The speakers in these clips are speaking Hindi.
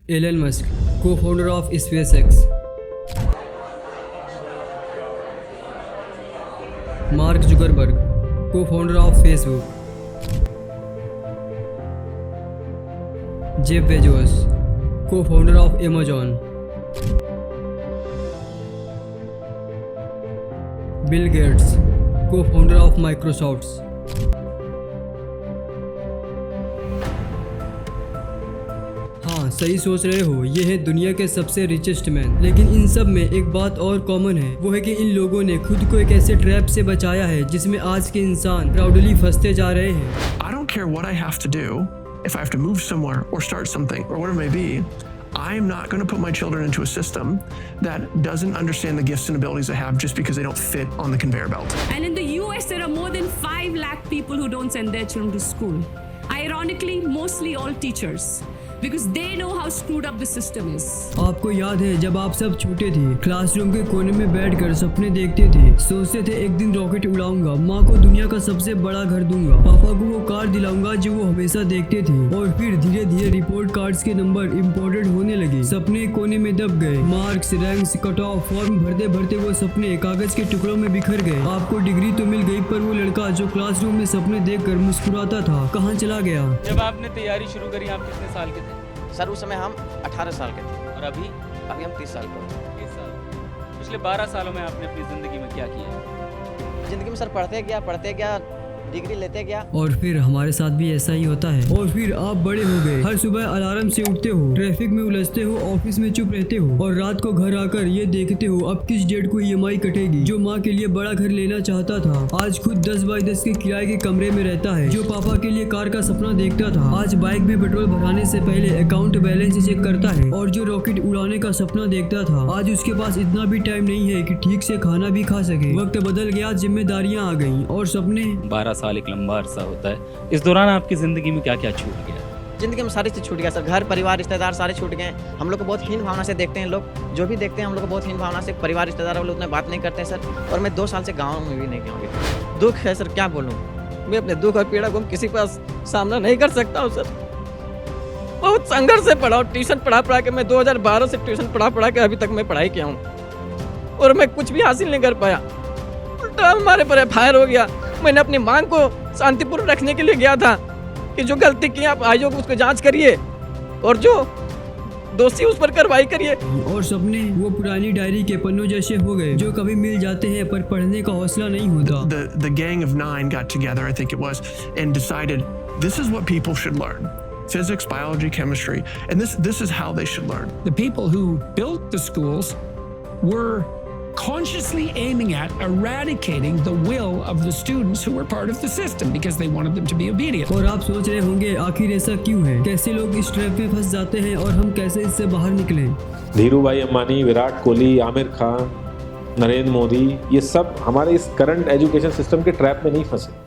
Elon Musk, co-founder of SpaceX. Mark Zuckerberg, co-founder of Facebook. Jeff Bezos, co-founder of Amazon. Bill Gates, co-founder of Microsoft. हाँ, सही सोच रहे हो, ये है दुनिया के सबसे रिचेस्ट मैन। लेकिन इन सब में एक बात और कॉमन है, वो है कि इन लोगों ने खुद को एक ऐसे ट्रैप से बचाया है जिसमें आज के इंसान प्राउडली फंसते जा रहे हैं। I don't care what I have to do, if I have to move somewhere or start something or whatever it may be, I'm not going to put my children into a system that doesn't understand the gifts and abilities they have just because they don't fit on the conveyor belt. And in the US, there are more than 5 lakh people who don't send their children to school. Ironically, mostly all teachers. Because they know how screwed up the system is. आपको याद है जब आप सब छोटे थे, क्लासरूम के कोने में बैठकर सपने देखते थे, सोचते थे एक दिन रॉकेट उड़ाऊंगा, माँ को दुनिया का सबसे बड़ा घर दूंगा, पापा को वो कार दिलाऊंगा जो वो हमेशा देखते थे। और फिर धीरे धीरे रिपोर्ट कार्ड्स के नंबर इम्पोर्टेड होने लगे, सपने कोने में दब गए, marks, ranks, cut off, form भरते भरते वो सपने कागज के टुकड़ों में बिखर गए। आपको डिग्री तो मिल गई, पर वो लड़का जो क्लासरूम में सपने देखकर मुस्कुराता था, कहाँ चला गया? जब आपने तैयारी शुरू करी, आप कितने साल के थे? सर उस समय हम 18 साल के थे और अभी हम 30 साल के हैं। 30 साल। पिछले 12 सालों में आपने अपनी ज़िंदगी में क्या किया है? जिंदगी में सर पढ़ते गया, डिग्री लेते गया। और फिर हमारे साथ भी ऐसा ही होता है। और फिर आप बड़े हो गए, हर सुबह अलार्म से उठते हो, ट्रैफिक में उलझते हो, ऑफिस में चुप रहते हो, और रात को घर आकर ये देखते हो अब किस डेट को EMI कटेगी। जो माँ के लिए बड़ा घर लेना चाहता था, आज खुद 10 बाई 10 के किराए के कमरे में रहता है। जो पापा के लिए कार का सपना देखता था, आज बाइक में पेट्रोल भराने से पहले अकाउंट बैलेंस चेक करता है। और जो रॉकेट उड़ाने का सपना देखता था, आज उसके पास इतना भी टाइम नहीं है कि ठीक से खाना भी खा सके। वक्त बदल गया, जिम्मेदारियां आ गई और सपने। 12 साल एक लंबा अरसा होता है। इस दौरान आपकी ज़िंदगी में क्या क्या छूट गया? जिंदगी में सारी चीज़ छूट गया सर, घर परिवार रिश्तेदार सारे छूट गए। हम लोग को बहुत हीन भावना से देखते हैं लोग, जो भी देखते हैं हम लोग को बहुत हीन भावना से, परिवार रिश्तेदार वाले उतना बात नहीं करते हैं सर। और मैं 2 साल से गाँव में भी नहीं गया हूँ। दुख है सर, क्या बोलूँ, मैं अपने दुख और पीड़ा को किसी के पास सामना नहीं कर सकता हूँ सर। बहुत संघर्ष से पढ़ा हूँ, ट्यूशन पढ़ा के मैं 2012 से ट्यूशन पढ़ा के अभी तक मैं पढ़ाई किया हूँ, और मैं कुछ भी हासिल नहीं कर पाया। उल्टा हमारे पर FIR हो गया। मैंने अपनी मांग को शांतिपूर्ण रखने के लिए गया था कि जो गलती की आप आयोग उसको जांच करिए और जो दोषी उस पर कार्रवाई करिए। और सपने वो पुरानी डायरी के पन्नों जैसे हो गए, जो कभी मिल जाते हैं पर पढ़ने का हौसला नहीं होता। The gang of 9 got together, I think it was, and decided this is what people should learn. Physics, biology, chemistry, and this is how they should learn. The people who built the schools were consciously aiming at eradicating the will of the students who were part of the system because they wanted them to be obedient. और आप सोच रहे होंगे आखिर ऐसा क्यों है, कैसे लोग इस ट्रैप में फंस जाते हैं और हम कैसे इससे बाहर निकलें? धीरूभाई अंबानी, विराट कोहली, आमिर खान, नरेंद्र मोदी, ये सब हमारे इस करंट एजुकेशन सिस्टम के ट्रैप में नहीं फंसे।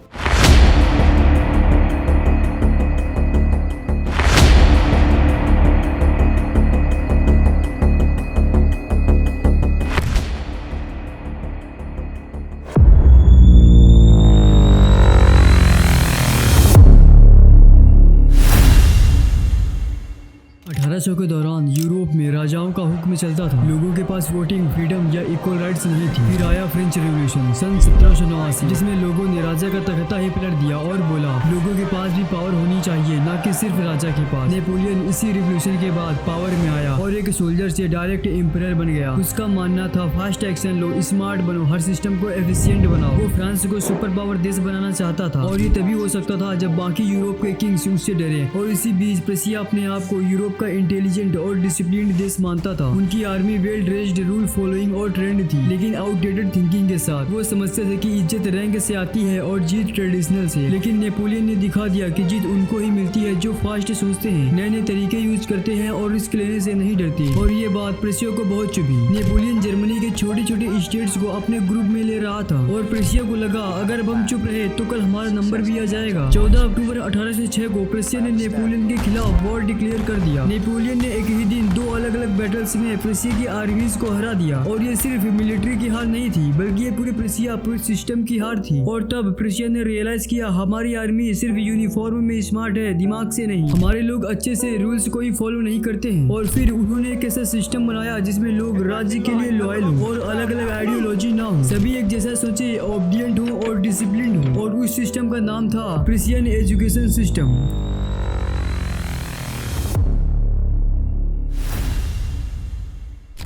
के दौरान यूरोप में राजाओं का हुक्म चलता था, लोगों के पास वोटिंग, फ्रीडम या इक्वल राइट्स नहीं थी। फिर आया फ्रेंच रेवोल्यूशन सन 1789, जिसमें लोगों ने राजा का तख्ता ही पलट दिया और बोला लोगों के पास भी पावर होनी चाहिए, ना कि सिर्फ राजा के पास। नेपोलियन इसी रिवोल्यूशन के बाद पावर में आया और एक सोल्जर से डायरेक्ट एम्परर बन गया। उसका मानना था फास्ट एक्शन लो, स्मार्ट बनो, हर सिस्टम को एफिशिएंट बनाओ। वो फ्रांस को सुपर पावर देश बनाना चाहता था, और ये तभी हो सकता था जब बाकी यूरोप के किंग्स उससे डरे। और इसी बीच प्रेसिया अपने आप को यूरोप का इंटेलिजेंट और डिसिप्लिन्ड देश मानता था। उनकी army well dressed, rule following और ट्रेंड थी, लेकिन आउटडेटेड थिंकिंग के साथ। वो समझते थे कि इज्जत रैंक से आती है और जीत ट्रेडिशनल से। लेकिन नेपोलियन ने दिखा दिया कि जीत उनको ही मिलती है जो फास्ट सोचते हैं, नए नए तरीके यूज करते हैं और रिस्क लेने से नहीं डरते। और ये बात प्रेसिया को बहुत चुभी। नेपोलियन जर्मनी के छोटे छोटे स्टेट्स को अपने ग्रुप में ले रहा था और प्रेसिया को लगा अगर अब हम चुप रहे तो कल हमारा नंबर भी आ जाएगा। 14 अक्टूबर 1806 को प्रेसिया ने नेपोलियन के खिलाफ वॉर डिक्लेयर कर दिया। नेपोलियन ने एक ही दिन 2 अलग अलग बैटल्स में प्रेसिया की आर्मीज को हरा दिया। और ये सिर्फ मिलिट्री की हार नहीं थी, बल्कि ये पूरे प्रेसिया पूरे सिस्टम की हार थी। और तब प्रेसिया ने रियलाइज किया हमारी आर्मी सिर्फ यूनिफॉर्म में स्मार्ट है, दिमाग से नहीं। हमारे लोग अच्छे से रूल्स को ही फॉलो नहीं करते हैं। और फिर उन्होंने एक ऐसा सिस्टम बनाया जिसमें लोग राज्य के लिए लॉयल हो और अलग अलग आइडियोलॉजी ना हो, सभी एक जैसा सोचे, ऑब्डियंट हो और डिसिप्लिन हो। और उस सिस्टम का नाम था प्रेसियन एजुकेशन सिस्टम।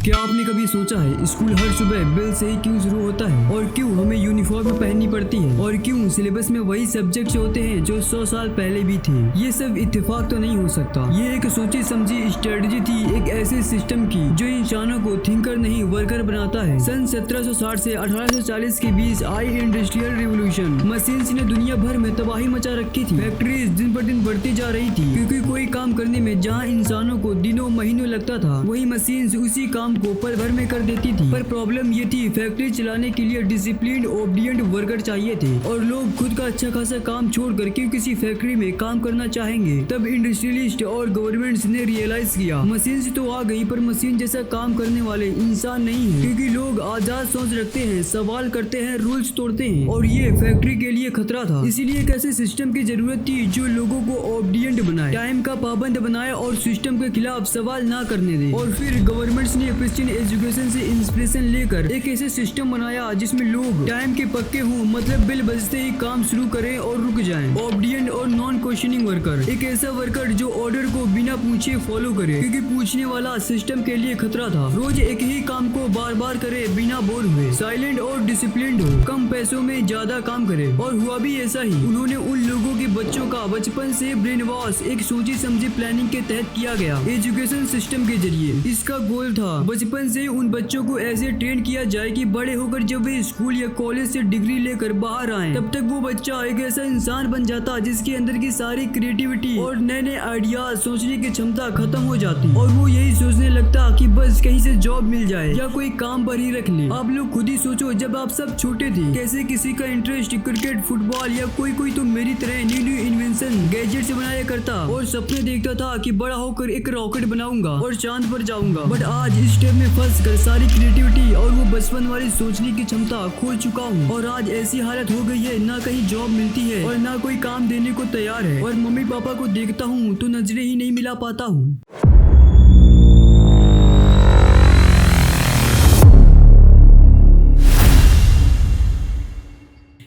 क्या आपने कभी सोचा है स्कूल हर सुबह बेल से ही क्यों शुरू होता है, और क्यों हमें यूनिफॉर्म पहननी पड़ती है, और क्यों सिलेबस में वही सब्जेक्ट्स होते हैं जो 100 साल पहले भी थे? ये सब इत्तेफाक तो नहीं हो सकता। ये एक सोची समझी स्ट्रेटजी थी, एक ऐसे सिस्टम की जो इंसानों को थिंकर नहीं वर्कर बनाता है। सन 1760 से 1840 के बीच आई इंडस्ट्रियल रिवोल्यूशन। मशीन्स ने दुनिया भर में तबाही मचा रखी थी। फैक्ट्रीज दिन पर दिन बढ़ती जा रही थी, क्योंकि कोई काम करने में जहाँ इंसानों को दिनों महीनों लगता था, वही मशीन्स उसी काम को पल भर में कर देती थी। पर प्रॉब्लम ये थी, फैक्ट्री चलाने के लिए डिसिप्लिन्ड ओबीडिएंट वर्कर चाहिए थे, और लोग खुद का अच्छा खासा काम छोड़कर क्यों किसी फैक्ट्री में काम करना चाहेंगे? तब इंडस्ट्रियलिस्ट और गवर्नमेंट्स ने रियलाइज किया मशीन तो आ गई, पर मशीन जैसा काम करने वाले इंसान नहीं है, क्योंकि लोग आजाद सोच रखते हैं, सवाल करते हैं, रूल्स तोड़ते हैं, और ये फैक्ट्री के लिए खतरा था। इसीलिए एक ऐसे सिस्टम की जरूरत थी जो लोगों को ओबीडिएंट बनाए, टाइम का पाबंद बनाए और सिस्टम के खिलाफ सवाल ना करने दे। और फिर गवर्नमेंट्स ने क्रिश्चियन एजुकेशन से इंस्पिरेशन लेकर एक ऐसे सिस्टम बनाया जिसमें लोग टाइम के पक्के हों, मतलब बिल बजते ही काम शुरू करें और रुक जाएं। ओबीडिएंट और नॉन क्वेश्चनिंग वर्कर, एक ऐसा वर्कर जो ऑर्डर को बिना पूछे फॉलो करे, क्योंकि पूछने वाला सिस्टम के लिए खतरा था। रोज एक ही काम को बार बार करे बिना बोर हुए, साइलेंट और डिसिप्लिन्ड हो, कम पैसों में ज्यादा काम करे। और हुआ भी ऐसा ही। उन्होंने उन लोगों के बच्चों का बचपन से ब्रेन वॉश एक सोची समझी प्लानिंग के तहत किया गया एजुकेशन सिस्टम के जरिए। इसका गोल था बचपन से उन बच्चों को ऐसे ट्रेन किया जाए कि बड़े होकर जब वे स्कूल या कॉलेज से डिग्री लेकर बाहर आए, तब तक वो बच्चा एक ऐसा इंसान बन जाता जिसके अंदर की सारी क्रिएटिविटी और नए नए आइडियाज सोचने की क्षमता खत्म हो जाती, और वो यही सोचने लगता कि बस कहीं से जॉब मिल जाए या कोई काम पर ही रख ले। आप लोग खुद ही सोचो, जब आप सब छोटे थे, कैसे किसी का इंटरेस्ट क्रिकेट, फुटबॉल या कोई तो मेरी तरह न्यू न्यू इन्वेंशन गैजेट से बनाया करता और सपने देखता था कि बड़ा होकर एक रॉकेट बनाऊंगा और चांद पर जाऊंगा। बट आज इस स्टेप में फंस कर सारी क्रिएटिविटी और वो बचपन वाली सोचने की क्षमता खो चुका हूँ, और आज ऐसी हालत हो गई है, ना कहीं जॉब मिलती है और ना कोई काम देने को तैयार है, और मम्मी पापा को देखता हूँ तो नजरें ही नहीं मिला पाता हूँ।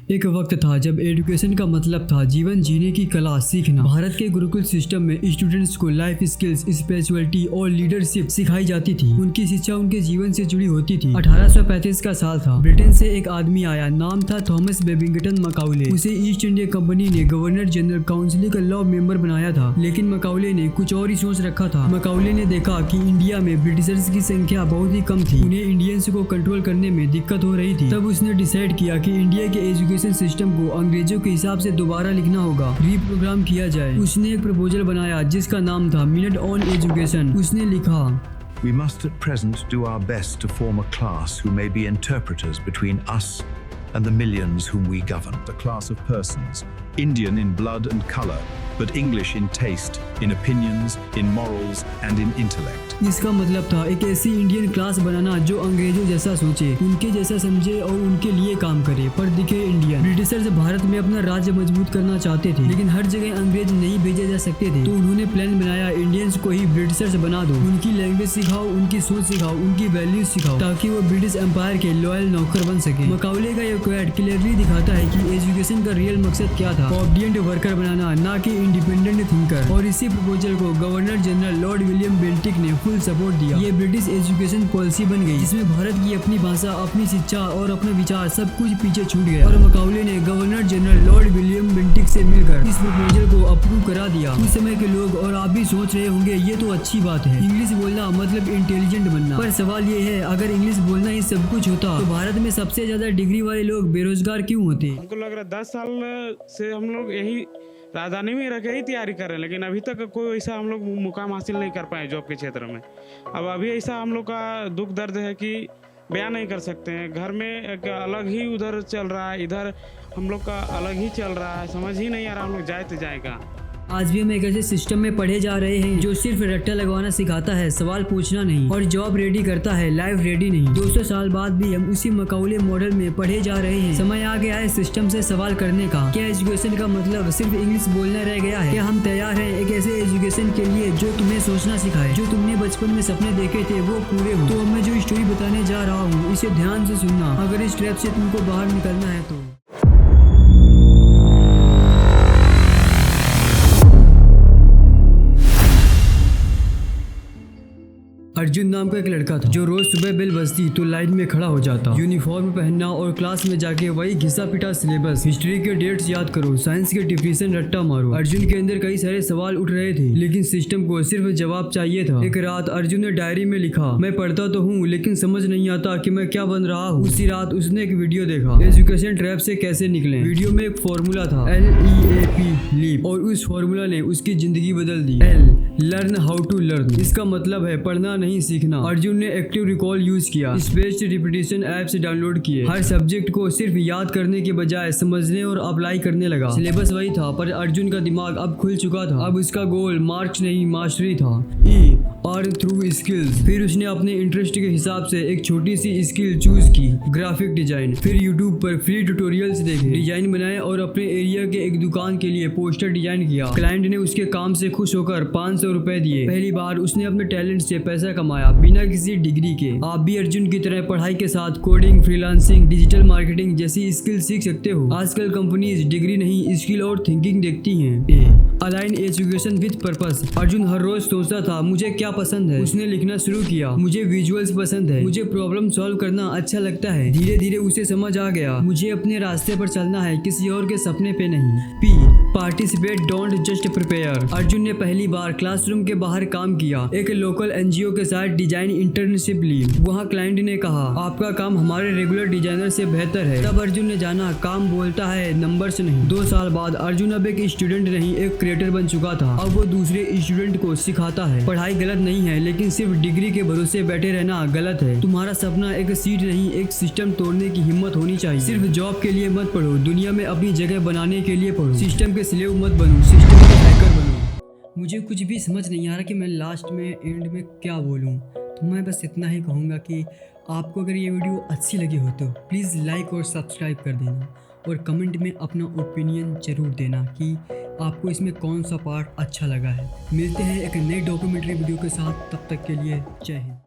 एक वक्त था जब एजुकेशन का मतलब था जीवन जीने की कला सीखना। भारत के गुरुकुल सिस्टम में स्टूडेंट्स को लाइफ स्किल्स, स्पिरिचुअलिटी और लीडरशिप सिखाई जाती थी। उनकी शिक्षा उनके जीवन से जुड़ी होती थी। 1835 का साल था। ब्रिटेन से एक आदमी आया, नाम था थॉमस बेबिंगटन मकाउले। उसे ईस्ट इंडिया कंपनी ने गवर्नर जनरल काउंसिल का लॉ मेंबर बनाया था, लेकिन मकाउले ने कुछ और ही सोच रखा था। मकाउले ने देखा कि इंडिया में ब्रिटिशर्स की संख्या बहुत ही कम थी, उन्हें इंडियंस को कंट्रोल करने में दिक्कत हो रही थी। तब उसने डिसाइड किया कि इंडिया के एजुकेशन सिस्टम को अंग्रेजों के हिसाब से दोबारा लिखना होगा, रीप्रोग्राम किया जाए। उसने एक प्रपोजल बनाया जिसका नाम था मिनट ऑन एजुकेशन। उसने लिखा, We must at present do our best to form a class who may be interpreters between us and the millions whom we govern. A class of persons, Indian in blood and color, but English in taste, in opinions, in morals and in intellect. इसका मतलब था एक ऐसी इंडियन क्लास बनाना जो अंग्रेजों जैसा सोचे, उनके जैसा समझे और उनके लिए काम करे, पर दिखे इंडियन। ब्रिटिशर्स भारत में अपना राज्य मजबूत करना चाहते थे, लेकिन हर जगह अंग्रेज नहीं भेजे जा सकते थे, तो उन्होंने प्लान बनाया इंडियंस को ही ब्रिटिशर्स बना दो, उनकी लैंग्वेज सिखाओ, उनकी सोच सिखाओ, उनकी वैल्यूज सिखाओ, ताकि वो ब्रिटिश एम्पायर के लॉयल नौकर बन सके। मकाउले का ये क्वेट क्लियरली दिखाता है कि एजुकेशन का रियल मकसद क्या था, ओबीडिएंट वर्कर बनाना, ना कि इंडिपेंडेंट थिंकर। और इसी प्रपोजल को governor general Lord William Bentinck ने फुल सपोर्ट दिया। ये ब्रिटिश एजुकेशन पॉलिसी बन गई, जिसमें भारत की अपनी भाषा, अपनी शिक्षा और अपना विचार सब कुछ पीछे छूट गया। और मकाउले ने governor general Lord William Bentinck से मिलकर इस प्रपोजल को अप्रूव करा दिया। उस समय के लोग और आप भी सोच रहे होंगे ये तो अच्छी बात है, इंग्लिश बोलना मतलब इंटेलिजेंट बनना। पर सवाल ये है, अगर इंग्लिश बोलना ही सब कुछ होता तो भारत में सबसे ज्यादा डिग्री वाले लोग बेरोजगार क्यों होते? हमको लग रहा है 10 साल से हम लोग यही राजधानी में रह के ही तैयारी कर रहे हैं, लेकिन अभी तक कोई ऐसा हम लोग मुकाम हासिल नहीं कर पाए जॉब के क्षेत्र में। अब अभी ऐसा हम लोग का दुख दर्द है कि बयान नहीं कर सकते हैं। घर में एक अलग ही उधर चल रहा है, इधर हम लोग का अलग ही चल रहा है, समझ ही नहीं आ रहा हम लोग जाए तो जाए कहाँ। आज भी हम एक ऐसे सिस्टम में पढ़े जा रहे हैं जो सिर्फ रट्टा लगवाना सिखाता है, सवाल पूछना नहीं, और जॉब रेडी करता है, लाइफ रेडी नहीं। 200 साल बाद भी हम उसी मकाउले मॉडल में पढ़े जा रहे हैं। समय आ गया है सिस्टम से सवाल करने का। क्या एजुकेशन का मतलब सिर्फ इंग्लिश बोलना रह गया है? क्या हम तैयार हैं एक ऐसे एजुकेशन के लिए जो तुम्हें सोचना सिखाए, जो तुमने बचपन में सपने देखे थे वो पूरे हो? तो अब मैं जो स्टोरी बताने जा रहा हूँ इसे ध्यान से सुनना, अगर इस ट्रैप से तुमको बाहर निकलना है तो। अर्जुन नाम का एक लड़का था जो रोज सुबह बेल बजती तो लाइन में खड़ा हो जाता। यूनिफॉर्म पहनना और क्लास में जाके वही घिसा पिटा सिलेबस, हिस्ट्री के डेट्स याद करो, साइंस के डिफिनेशन रट्टा मारो। अर्जुन के अंदर कई सारे सवाल उठ रहे थे लेकिन सिस्टम को सिर्फ जवाब चाहिए था। एक रात अर्जुन ने डायरी में लिखा, मैं पढ़ता तो हूँ लेकिन समझ नहीं आता कि मैं क्या बन रहा हूँ। उसी रात उसने एक वीडियो देखा, एजुकेशन ट्रैप से कैसे निकले। वीडियो में एक फॉर्मूला था, LEAP लीप, और उस फॉर्मूला ने उसकी जिंदगी बदल दी। L learn how to learn, इसका मतलब है पढ़ना नहीं सीखना। अर्जुन ने एक्टिव रिकॉल यूज किया, स्पेस्ड रिपीटेशन ऐप्स डाउनलोड किए, हर सब्जेक्ट को सिर्फ याद करने के बजाय समझने और अप्लाई करने लगा। सिलेबस वही था पर अर्जुन का दिमाग अब खुल चुका था। अब उसका गोल मार्क्स नहीं मास्टरी था। Earn through skills. फिर उसने अपने इंटरेस्ट के हिसाब से एक छोटी सी स्किल चूज की, ग्राफिक डिजाइन। फिर यूट्यूब पर फ्री ट्यूटोरियल्स देखे, डिजाइन बनाए और अपने एरिया के एक दुकान के लिए पोस्टर डिजाइन किया। क्लाइंट ने उसके काम से खुश होकर 500 रुपए दिए। पहली बार उसने अपने टैलेंट से पैसा कमाया बिना किसी डिग्री के। आप भी अर्जुन की तरह पढ़ाई के साथ कोडिंग, फ्रीलांसिंग, डिजिटल मार्केटिंग जैसी स्किल सीख सकते हो। आजकल कंपनीज डिग्री नहीं स्किल और थिंकिंग देखती हैं। Align education with purpose. Arjun हर रोज सोचता था मुझे क्या पसंद है। उसने लिखना शुरू किया, मुझे विजुअल्स पसंद है, मुझे प्रॉब्लम सॉल्व करना अच्छा लगता है। धीरे धीरे उसे समझ आ गया, मुझे अपने रास्ते पर चलना है, किसी और के सपने पे नहीं। P participate don't just prepare. Arjun ने पहली बार क्लासरूम के बाहर काम किया, एक लोकल NGO के साथ डिजाइन इंटर्नशिप ली। वहाँ क्लाइंट ने कहा आपका काम हमारे रेगुलर डिजाइनर से बेहतर है। तब अर्जुन ने जाना काम बोलता है नंबर्स नहीं। 2 साल बाद अर्जुन अब एक स्टूडेंट नहीं एक क्रिएटर बन चुका था। अब वो दूसरे स्टूडेंट को सिखाता है पढ़ाई गलत नहीं है लेकिन सिर्फ डिग्री के भरोसे बैठे रहना गलत है। तुम्हारा सपना एक सीट नहीं एक सिस्टम तोड़ने की हिम्मत होनी चाहिए। सिर्फ जॉब के लिए मत पढ़ो, दुनिया में अपनी जगह बनाने के लिए पढ़ो। सिस्टम के स्लेव मत बनो, सिस्टम के हैकर बनो। मुझे कुछ भी समझ नहीं आ रहा कि मैं लास्ट में एंड में क्या बोलूँ, तो मैं बस इतना ही कहूँगा कि आपको अगर ये वीडियो अच्छी लगी हो तो प्लीज़ लाइक और सब्सक्राइब कर देना और कमेंट में अपना ओपिनियन ज़रूर देना कि आपको इसमें कौन सा पार्ट अच्छा लगा है। मिलते हैं एक नई डॉक्यूमेंट्री वीडियो के साथ, तब तक के लिए जय हिंद।